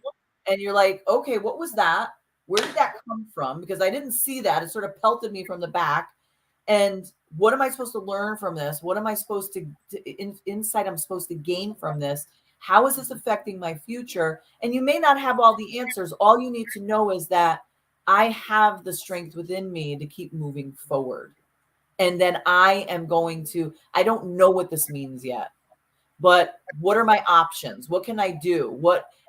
and you're like, okay, what was that? Where did that come from? Because I didn't see that. It sort of pelted me from the back. And what am I supposed to learn from this? What am I supposed to insight I'm supposed to gain from this? How is this affecting my future? And you may not have all the answers. All you need to know is that I have the strength within me to keep moving forward. And then I don't know what this means yet, but what are my options? What can I do?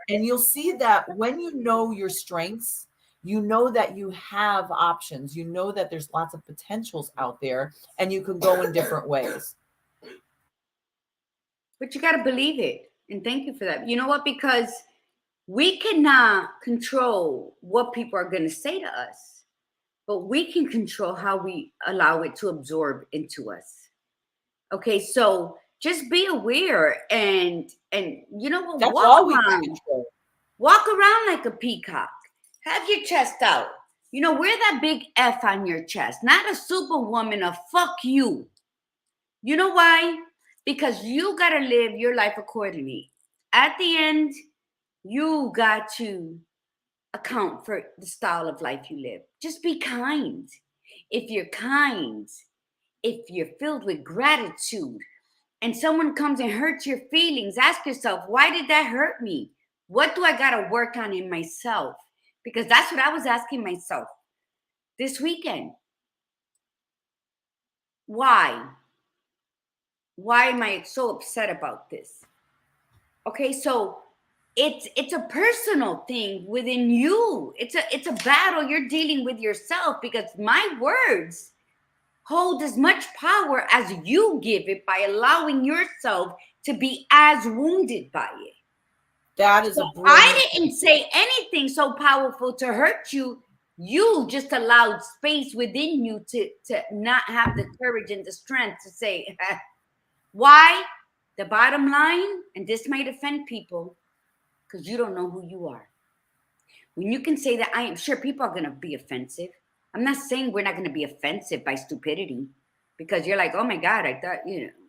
And you'll see that when you know your strengths, you know that you have options. You know that there's lots of potentials out there, and you can go in different ways. But you got to believe it. And thank you for that. You know what? Because we cannot control what people are going to say to us, but we can control how we allow it to absorb into us. Okay, so just be aware and you know what? That's all we can control. Walk around like a peacock. Have your chest out. You know, wear that big F on your chest. Not a superwoman, a fuck you. You know why? Because you got to live your life accordingly. At the end, you got to account for the style of life you live. Just be kind. If you're kind, if you're filled with gratitude, and someone comes and hurts your feelings, ask yourself, why did that hurt me? What do I got to work on in myself? Because that's what I was asking myself this weekend. Why? Why am I so upset about this? Okay, so it's a personal thing within you. It's a battle you're dealing with yourself, because my words hold as much power as you give it by allowing yourself to be as wounded by it. That is I didn't say anything so powerful to hurt you. You just allowed space within you to not have the courage and the strength to say, why? The bottom line, and this might offend people, because you don't know who you are. When you can say that, I am sure people are going to be offensive. I'm not saying we're not going to be offensive by stupidity, because you're like, oh my God, I thought,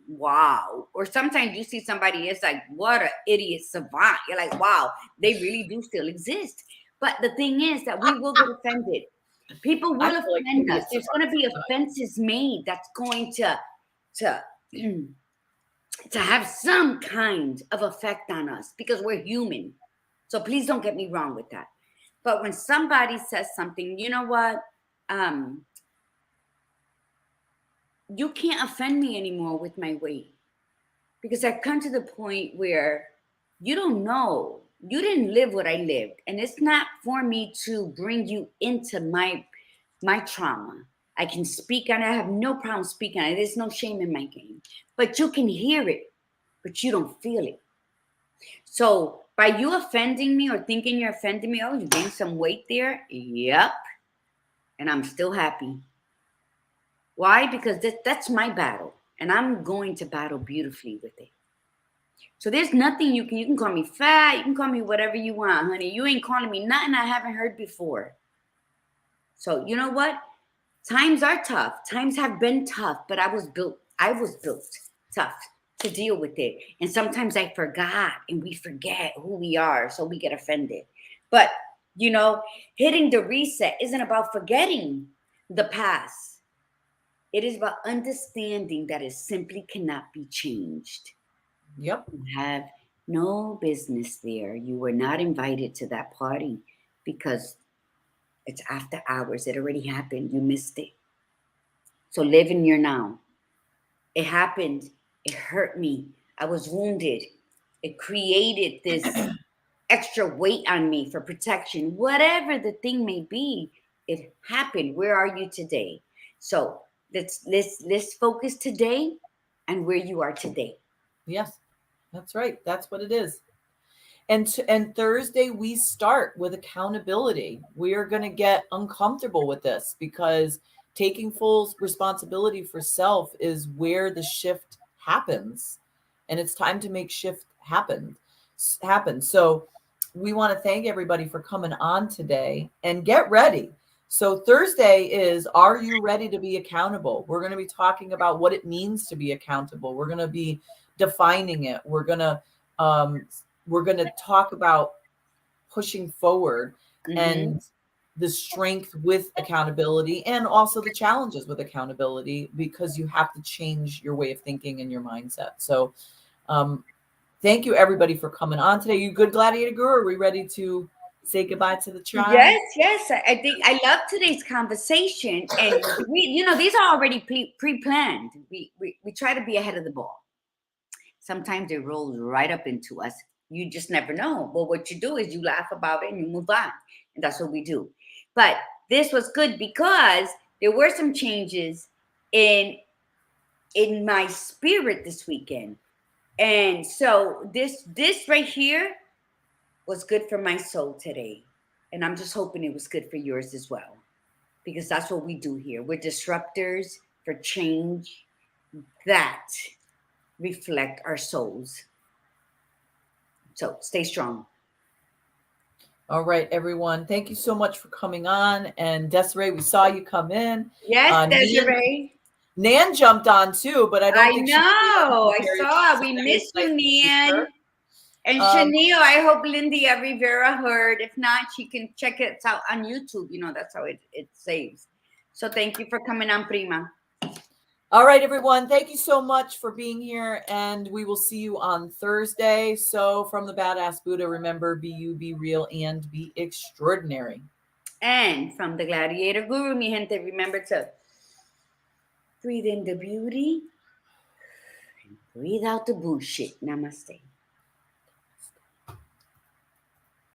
wow. Or sometimes you see somebody, it's like, what an idiot savant. You're like, wow, they really do still exist. But the thing is that we will get offended. People will offend us. There's going to be offenses made that's going to have some kind of effect on us, because we're human. So please don't get me wrong with that. But when somebody says something, you know what? you can't offend me anymore with my weight, because I've come to the point where you don't know. You didn't live what I lived, and it's not for me to bring you into my trauma. I can speak on it. I have no problem speaking on it. There's no shame in my game. But you can hear it, but you don't feel it. So by you offending me or thinking you're offending me, oh, you gained some weight there? Yep. And I'm still happy. Why? Because that's my battle. And I'm going to battle beautifully with it. So there's nothing you can call me fat, you can call me whatever you want, honey. You ain't calling me nothing I haven't heard before. So you know what? Times are tough. Times have been tough, but I was built tough to deal with it. And sometimes I forgot, and we forget who we are, so we get offended. But you know, hitting the reset isn't about forgetting the past. It is about understanding that it simply cannot be changed. Yep. You have no business there. You were not invited to that party because it's after hours. It already happened. You missed it. So live in your now. It happened. It hurt me. I was wounded. It created this extra weight on me for protection. Whatever the thing may be, it happened. Where are you today? So let's focus today and where you are today. Yes, that's right. That's what it is. And Thursday we start with accountability. We are going to get uncomfortable with this because taking full responsibility for self is where the shift happens, and it's time to make shift happen. So we want to thank everybody for coming on today, and get ready. So Thursday is, are you ready to be accountable? We're going to be talking about what it means to be accountable. We're going to be defining it. We're going to talk about pushing forward and the strength with accountability, and also the challenges with accountability, because you have to change your way of thinking and your mindset. So thank you everybody for coming on today. You good, Gladiator Guru? Are we ready to say goodbye to the tribe? Yes. I think I love today's conversation, and these are already pre-planned. We try to be ahead of the ball. Sometimes it rolls right up into us. You just never know. But what you do is you laugh about it and you move on, and that's what we do. But this was good because there were some changes in my spirit this weekend, and so this right here was good for my soul today. And I'm just hoping it was good for yours as well, because that's what we do here. We're disruptors for change that reflect our souls. So stay strong. All right, everyone. Thank you so much for coming on. And Desiree, we saw you come in. Yes, Desiree. Nan jumped on too, but I don't think I saw. We missed you, Nan. And Shania, I hope Lindia Rivera heard. If not, she can check it out on YouTube. That's how it saves. So thank you for coming on, Prima. All right, everyone. Thank you so much for being here. And we will see you on Thursday. So from the Badass Buddha, remember, be you, be real, and be extraordinary. And from the Gladiator Guru, mi gente, remember to breathe in the beauty and breathe out the bullshit. Namaste.